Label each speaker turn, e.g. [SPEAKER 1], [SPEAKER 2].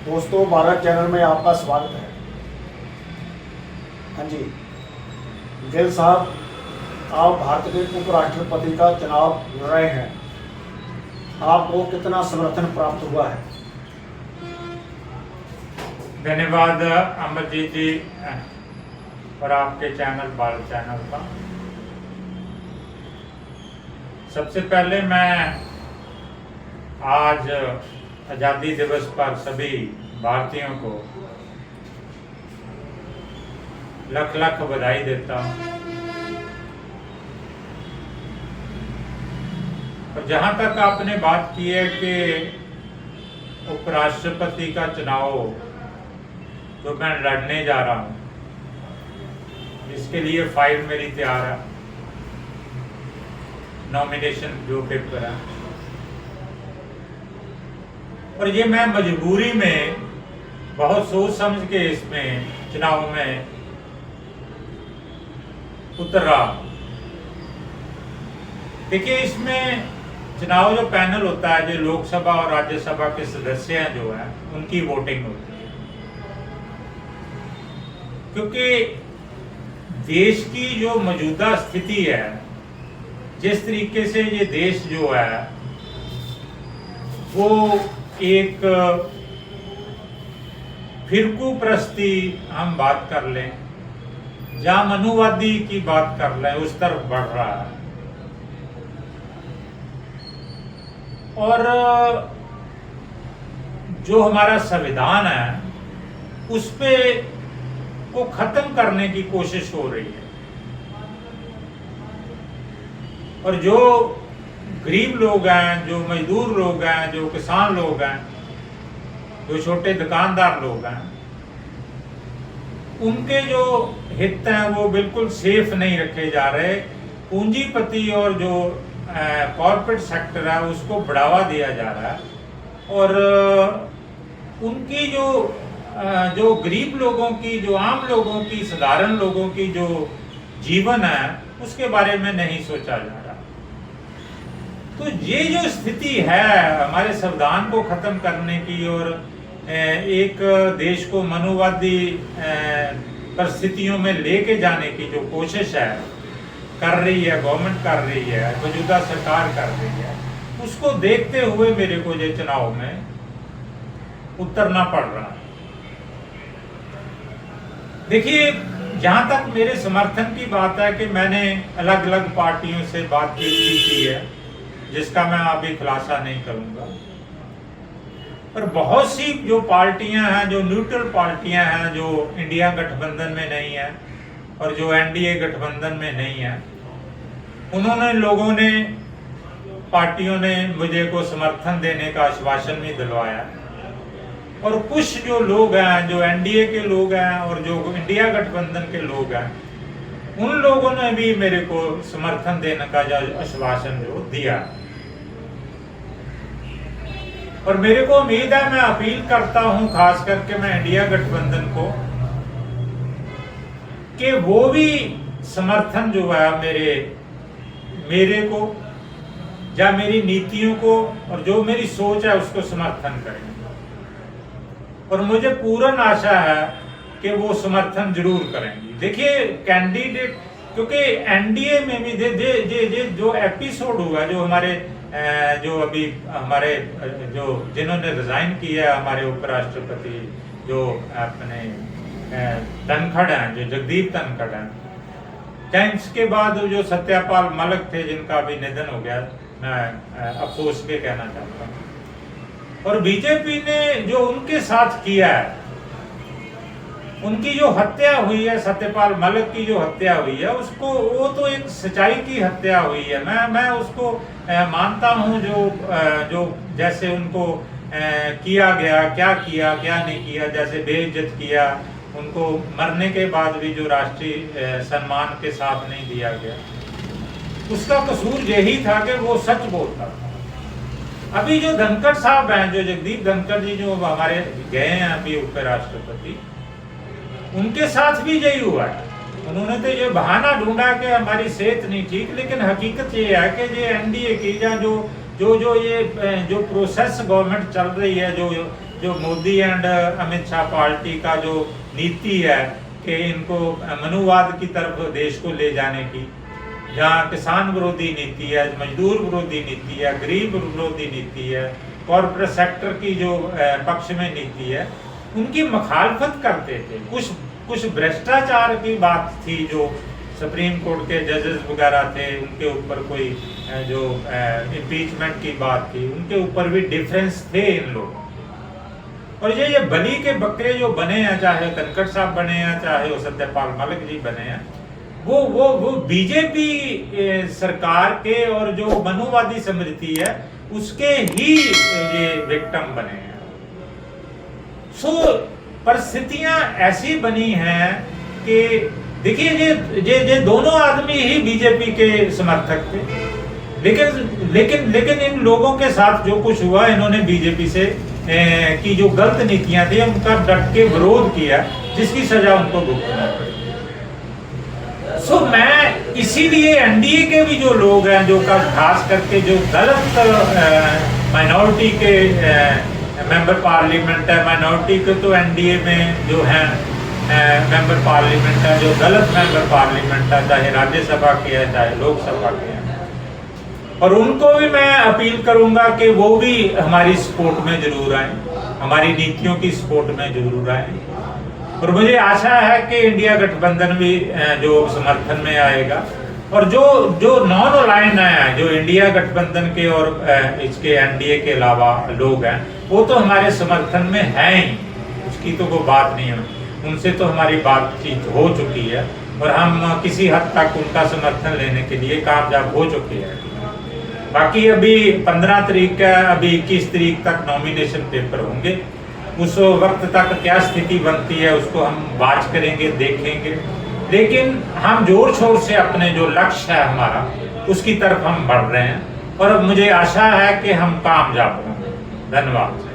[SPEAKER 1] दोस्तों, भारत चैनल में आपका स्वागत है। हाँ जी, गिल साहब, आप भारत के उपराष्ट्रपति का चुनाव लड़ रहे हैं। आपको कितना समर्थन प्राप्त हुआ है?
[SPEAKER 2] धन्यवाद अमरजीत जी और आपके चैनल भारत चैनल का। सबसे पहले मैं आज आज़ादी दिवस पर सभी भारतीयों को लख लख बधाई देता हूँ। और जहाँ तक आपने बात की है कि उपराष्ट्रपति का चुनाव जो मैं लड़ने जा रहा हूँ, इसके लिए फाइल मेरी तैयार है, नॉमिनेशन जो पेपर है, और ये मैं मजबूरी में बहुत सोच समझ के इसमें चुनाव में उतर रहा हूं। देखिए, इसमें चुनाव जो पैनल होता है, जो लोकसभा और राज्यसभा के सदस्य हैं जो है, उनकी वोटिंग होती है। क्योंकि देश की जो मौजूदा स्थिति है, जिस तरीके से ये देश जो है वो एक फिरकू प्रस्ती हम बात कर लें, या मनुवादी की बात कर लें, उस तरफ बढ़ रहा है। और जो हमारा संविधान है उस पे को खत्म करने की कोशिश हो रही है। और जो गरीब लोग हैं, जो मजदूर लोग हैं, जो किसान लोग हैं, जो छोटे दुकानदार लोग हैं, उनके जो हित हैं वो बिल्कुल सेफ नहीं रखे जा रहे। पूंजीपति और जो कॉर्पोरेट सेक्टर है उसको बढ़ावा दिया जा रहा है। और उनकी जो गरीब लोगों की, जो आम लोगों की, साधारण लोगों की जो जीवन है उसके बारे में नहीं सोचा जा रहा। तो ये जो स्थिति है हमारे संविधान को खत्म करने की और एक देश को मनुवादी परिस्थितियों में लेके जाने की जो कोशिश है कर रही है, गवर्नमेंट कर रही है, मौजूदा सरकार कर रही है, उसको देखते हुए मेरे को ये चुनाव में उतरना पड़ रहा है। देखिए, जहां तक मेरे समर्थन की बात है कि मैंने अलग अलग पार्टियों से बातचीत की है, जिसका मैं अभी खुलासा नहीं करूंगा। पर बहुत सी जो पार्टियां हैं, जो न्यूट्रल पार्टियां हैं, जो इंडिया गठबंधन में नहीं है और जो एनडीए गठबंधन में नहीं है, उन्होंने पार्टियों ने मुझे को समर्थन देने का आश्वासन भी दिलवाया। और कुछ जो लोग हैं, जो एनडीए के लोग हैं और जो इंडिया गठबंधन के लोग हैं, उन लोगों ने भी मेरे को समर्थन देने का जो आश्वासन जो दिया। और मेरे को उम्मीद है, मैं अपील करता हूं खास करके मैं इंडिया गठबंधन को, कि वो भी समर्थन जो है मेरे को या मेरी नीतियों को और जो मेरी सोच है उसको समर्थन करें। और मुझे पूर्ण आशा है कि वो समर्थन जरूर करेंगी। देखिए, कैंडिडेट, क्योंकि एनडीए में भी जो एपिसोड हुआ, जो हमारे जो अभी हमारे जो जिन्होंने रिजाइन किया, हमारे उपराष्ट्रपति जो अपने धनखड़ हैं, जो जगदीप धनखड़ हैं, टाइम्स के बाद जो सत्यपाल मलिक थे जिनका भी निधन हो गया, मैं अफसोस के कहना चाहता हूँ। और बीजेपी ने जो उनके साथ किया है, उनकी जो हत्या हुई है, सत्यपाल मलिक की जो हत्या हुई है, उसको, वो तो एक सच्चाई की हत्या हुई है। मैं उसको मानता हूँ। जो जैसे उनको किया गया, क्या किया क्या नहीं किया, जैसे बेइज्जत किया, उनको मरने के बाद भी जो राष्ट्रीय सम्मान के साथ नहीं दिया गया, उसका कसूर यही था कि वो सच बोलता था। अभी जो धनखड़ साहब हैं, जो जगदीप धनखड़ जी जो हमारे गए हैं अभी उपराष्ट्रपति, उनके साथ भी यही हुआ है। उन्होंने तो ये बहाना ढूंढा कि हमारी सेहत नहीं ठीक, लेकिन हकीकत ये है कि ये एनडीए की या जो जो जो ये जो प्रोसेस गवर्नमेंट चल रही है, जो जो मोदी एंड अमित शाह पार्टी का जो नीति है कि इनको मनुवाद की तरफ देश को ले जाने की, जहाँ किसान विरोधी नीति है, मजदूर विरोधी नीति है, गरीब विरोधी नीति है, कॉर्पोरेट सेक्टर की जो पक्ष में नीति है, उनकी मुखालफत करते थे। कुछ भ्रष्टाचार की बात थी, जो सुप्रीम कोर्ट के जजेस वगैरह थे उनके ऊपर कोई जो इम्पीचमेंट की बात थी, उनके ऊपर भी डिफरेंस थे इन लोगों। और ये बलि के बकरे जो बने हैं, चाहे धनखड़ साहब बने हैं, चाहे वो सत्यपाल मलिक जी बने हैं, वो बीजेपी सरकार के और जो मनुवादी समृद्धि है उसके ही ये विक्टिम बने हैं। सो परिस्थितियां ऐसी बनी हैं कि देखिए ये दोनों आदमी ही बीजेपी के समर्थक थे, लेकिन इन लोगों के साथ जो कुछ हुआ, इन्होंने बीजेपी से की जो गलत नीतियां थी उनका डट के विरोध किया, जिसकी सजा उनको भुगतना पड़ी। सो मैं इसीलिए एनडीए के भी जो लोग हैं, जो खास करके जो गलत माइनॉरिटी के मेंबर पार्लियामेंट है, माइनॉरिटी के तो एनडीए में जो है मेंबर पार्लियामेंट है, जो गलत मेंबर पार्लियामेंट है, चाहे राज्यसभा के है चाहे लोकसभा के है, और उनको भी मैं अपील करूंगा कि वो भी हमारी सपोर्ट में जरूर आए, हमारी नीतियों की सपोर्ट में जरूर आए। और मुझे आशा है कि इंडिया गठबंधन भी जो समर्थन में आएगा, और जो नॉन अलाइन है, जो इंडिया गठबंधन के और इसके एनडीए के अलावा लोग हैं, वो तो हमारे समर्थन में हैं ही, उसकी तो कोई बात नहीं है, उनसे तो हमारी बातचीत हो चुकी है और हम किसी हद तक उनका समर्थन लेने के लिए कामयाब हो चुके हैं। बाकी अभी 15 तारीख का, अभी 21 तारीख तक नॉमिनेशन पेपर होंगे, उस वक्त तक क्या स्थिति बनती है उसको हम वाच करेंगे, देखेंगे, लेकिन हम जोर शोर से अपने जो लक्ष्य है हमारा, उसकी तरफ हम बढ़ रहे हैं और मुझे आशा है कि हम कामयाब होंगे। धन्यवाद।